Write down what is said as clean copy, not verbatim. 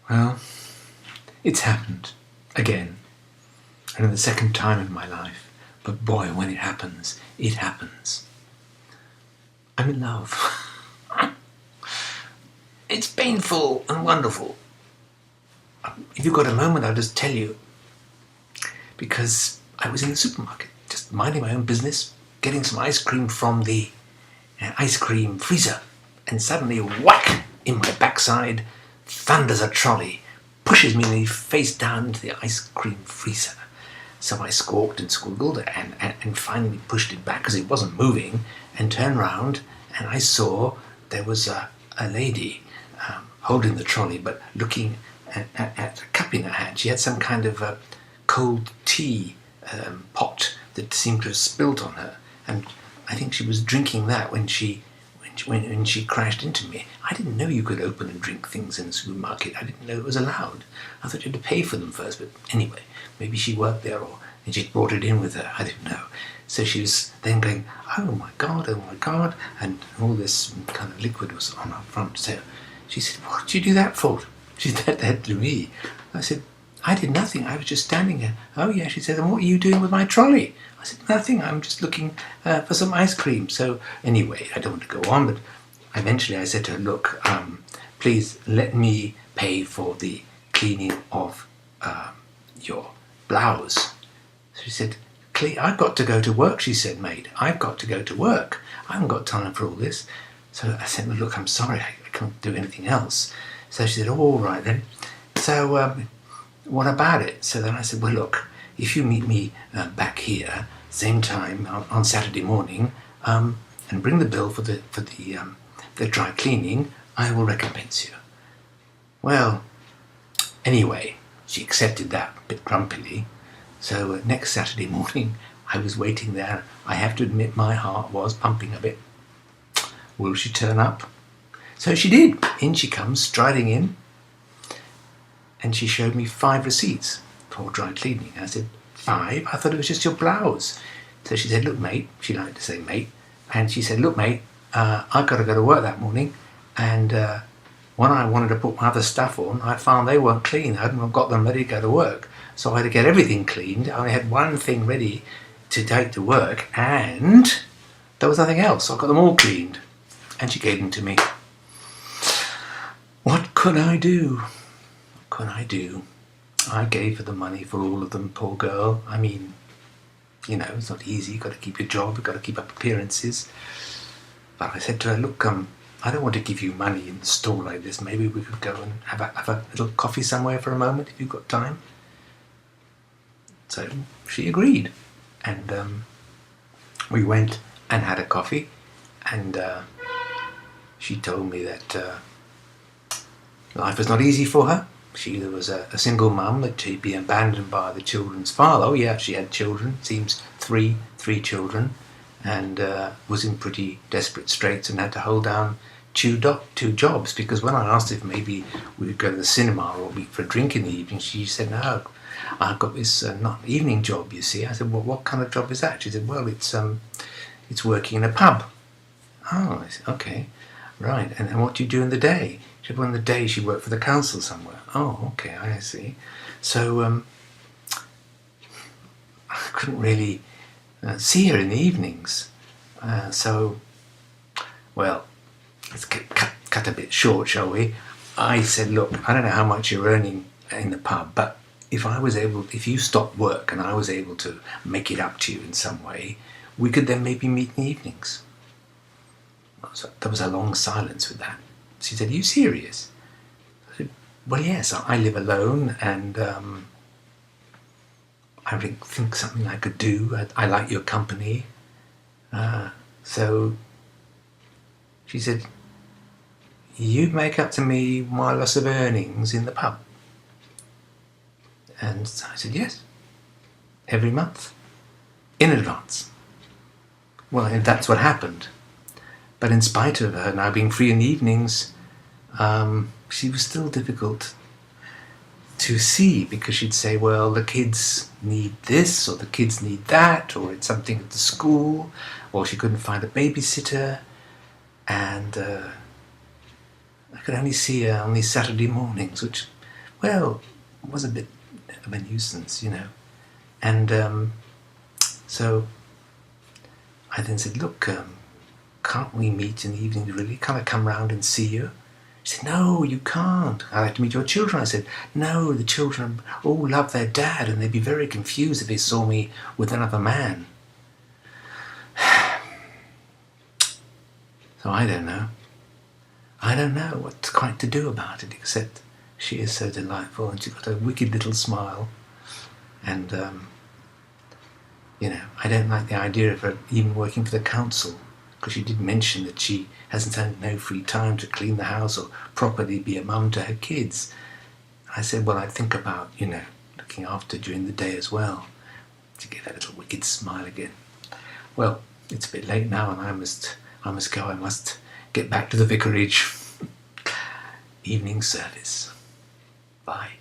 Well, it's happened again, and the second time in my life. But boy, when it happens, it happens. I'm in love. It's painful and wonderful. If you've got a moment, I'll just tell you. Because I was in the supermarket, just minding my own business, getting some ice cream from the ice cream freezer, and suddenly, whack, in my backside, thunders a trolley, pushes me face down into the ice cream freezer. So I squawked and squiggled and finally pushed it back because it wasn't moving, and turned round, and I saw there was a lady holding the trolley but looking at a cup in her hand. She had some kind of cold tea pot that seemed to have spilt on her, and I think she was drinking that when she crashed into me. I didn't know you could open and drink things in the supermarket. I didn't know it was allowed. I thought you had to pay for them first, but anyway, maybe she worked there and she'd brought it in with her. I didn't know. So she was then going, oh my God, and all this kind of liquid was on her front. So she said, what did you do that for? She said that to me. I said, I did nothing. I was just standing there. Oh yeah, she said, and what are you doing with my trolley? I said, nothing. I'm just looking for some ice cream. So anyway, I don't want to go on, but eventually I said to her, look, please let me pay for the cleaning of your blouse. So she said, I've got to go to work, she said, mate. I've got to go to work. I haven't got time for all this. So I said, well, look, I'm sorry. I can't do anything else. So she said, oh, all right then. So what about it? So then I said, well, look, if you meet me back here, same time on Saturday morning, and bring the bill for the dry cleaning, I will recompense you. Well, anyway, she accepted that a bit grumpily. So next Saturday morning, I was waiting there. I have to admit my heart was pumping a bit. Will she turn up? So she did. In she comes, striding in. And she showed me 5 receipts for dry cleaning. I said, 5? I thought it was just your blouse. So she said, look, mate. She liked to say mate. And she said, look, mate, I've got to go to work that morning. And when I wanted to put my other stuff on, I found they weren't clean. I hadn't got them ready to go to work. So I had to get everything cleaned. I only had one thing ready to take to work. And there was nothing else. So I got them all cleaned. And she gave them to me. What could I do? I gave her the money for all of them, poor girl. I mean, you know, it's not easy. You've got to keep your job. You've got to keep up appearances. But I said to her, look, I don't want to give you money in the store like this. Maybe we could go and have a little coffee somewhere for a moment if you've got time. So she agreed. And we went and had a coffee. And she told me that life was not easy for her. She was a single mum, that she'd been abandoned by the children's father. Oh yeah, she had children, seems three children, and was in pretty desperate straits and had to hold down two jobs, because when I asked if maybe we could go to the cinema or meet for a drink in the evening, she said, no, I've got this not evening job, you see. I said, well, what kind of job is that? She said, well, it's working in a pub. Oh, I said, okay, right, and what do you do in the day? She said, well, in the day she worked for the council somewhere. Oh, okay, I see. So I couldn't really see her in the evenings. So, well, let's cut a bit short, shall we? I said, look, I don't know how much you're earning in the pub, but if you stopped work and I was able to make it up to you in some way, we could then maybe meet in the evenings. So there was a long silence with that. She said, are you serious? I said, well, yes, I live alone, and I think something I could do. I like your company. So she said, you make up to me my loss of earnings in the pub. And I said, yes, every month, in advance. Well, and that's what happened. But in spite of her now being free in the evenings, she was still difficult to see, because she'd say, well, the kids need this, or the kids need that, or it's something at the school, or she couldn't find a babysitter, and I could only see her on these Saturday mornings, which well, was a bit of a nuisance, you know. And so I then said, look, can't we meet in the evening really? Can't I come round and see you? She said, no, you can't. I'd like to meet your children. I said, no, the children all love their dad and they'd be very confused if they saw me with another man. So I don't know. I don't know what quite to do about it, except she is so delightful and she's got a wicked little smile. And, you know, I don't like the idea of her even working for the council, because she did mention that she hasn't had no free time to clean the house or properly be a mum to her kids. I said, well, I'd think about, you know, looking after during the day as well, to get that little wicked smile again. Well, it's a bit late now and I must go. I must get back to the vicarage. Evening service. Bye.